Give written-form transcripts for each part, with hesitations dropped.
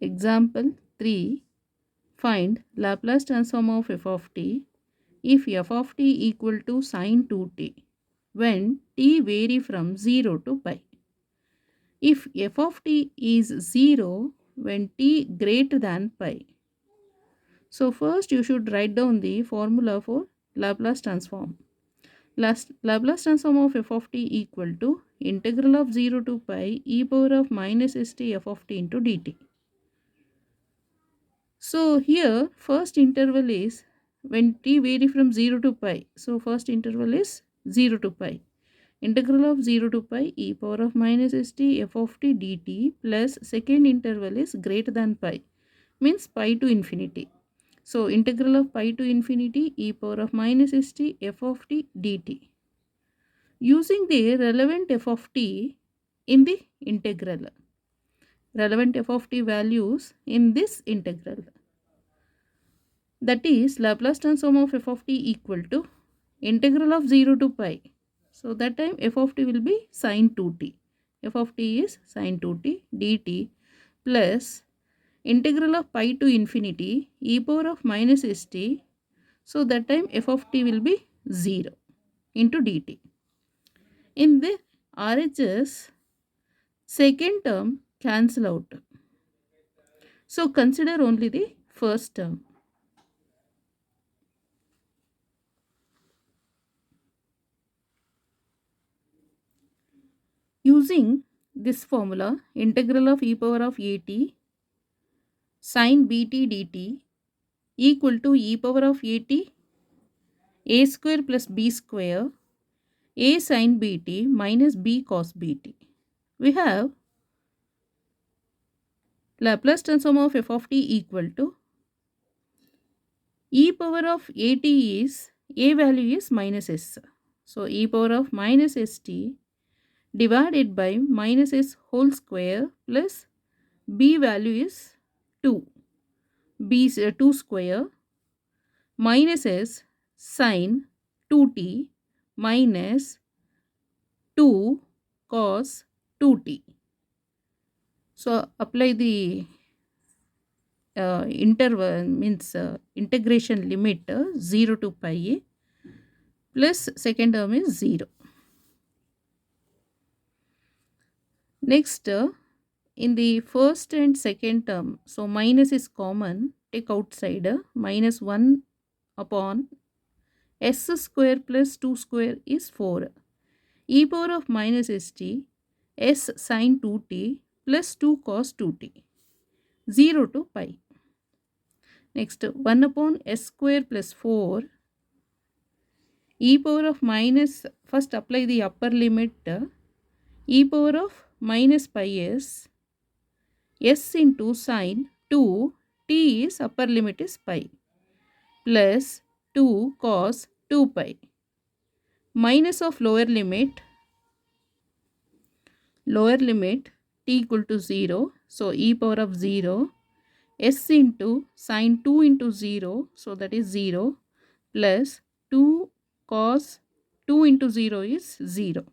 Example 3. Find Laplace transform of f of t if f of t equal to sine 2t when t vary from 0 to pi. If f of t is 0 when t greater than pi. So first you should write down the formula for Laplace transform. Laplace transform of f of t equal to integral of 0 to pi e power of minus st f of t into dt. So here first interval is when t vary from 0 to pi. So first interval is 0 to pi. Integral of 0 to pi e power of minus st f of t dt plus second interval is greater than pi, means pi to infinity. So integral of pi to infinity e power of minus st f of t dt. Using the relevant f of t in the integral. Relevant f of t values in this integral. That is Laplace transform of f of t equal to integral of 0 to pi. So that time f of t will be sine 2t. F of t is sine 2t dt plus integral of pi to infinity e power of minus st. So that time f of t will be 0 into dt. In the RHS, second term cancel out. So consider only the first term. Using this formula, integral of e power of at sin bt dt equal to e power of at a square plus b square a sin bt minus b cos bt. We have Laplace transform of f of t equal to e power of at is a value is minus s. So e power of minus st divided by minus s whole square plus b value is 2. B is 2 square minus s sin 2t minus 2 cos 2t. So apply the interval means integration limit 0 to pi plus second term is 0. Next in the first and second term, so minus is common, take outside minus 1 upon s square plus 2 square is 4. E power of minus st s sin 2t plus 2 cos 2t 0 to pi. Next 1 upon s square plus 4 e power of minus, first apply the upper limit e power of minus pi s into sin 2 t is upper limit is pi plus 2 cos 2 pi minus of lower limit t equal to 0. So e power of 0 s into sin 2 into 0, so that is 0 plus 2 cos 2 into 0 is 0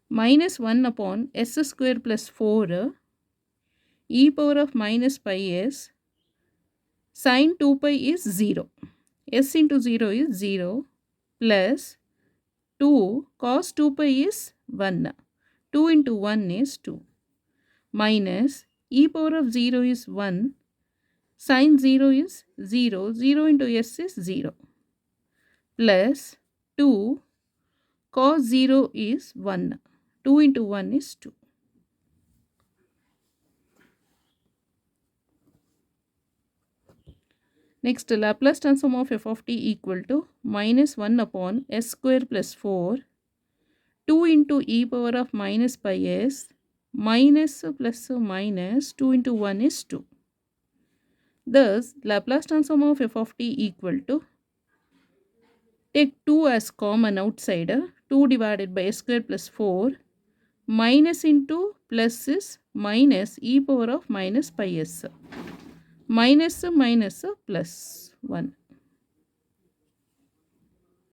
minus 1 upon s square plus 4 e power of minus pi s sin 2 pi is 0. S into 0 is 0 plus 2 cos 2 pi is 1. 2 into 1 is 2 minus e power of 0 is 1. Sin 0 is 0. 0 into s is 0 plus 2 cos 0 is 1. 2 into 1 is 2. Next, Laplace transform of f of t equal to minus 1 upon s square plus 4, 2 into e power of minus pi s, minus plus minus 2 into 1 is 2. Thus, Laplace transform of f of t equal to, take 2 as common outside, 2 divided by s square plus 4, minus into plus is minus e power of minus pi s, minus minus plus 1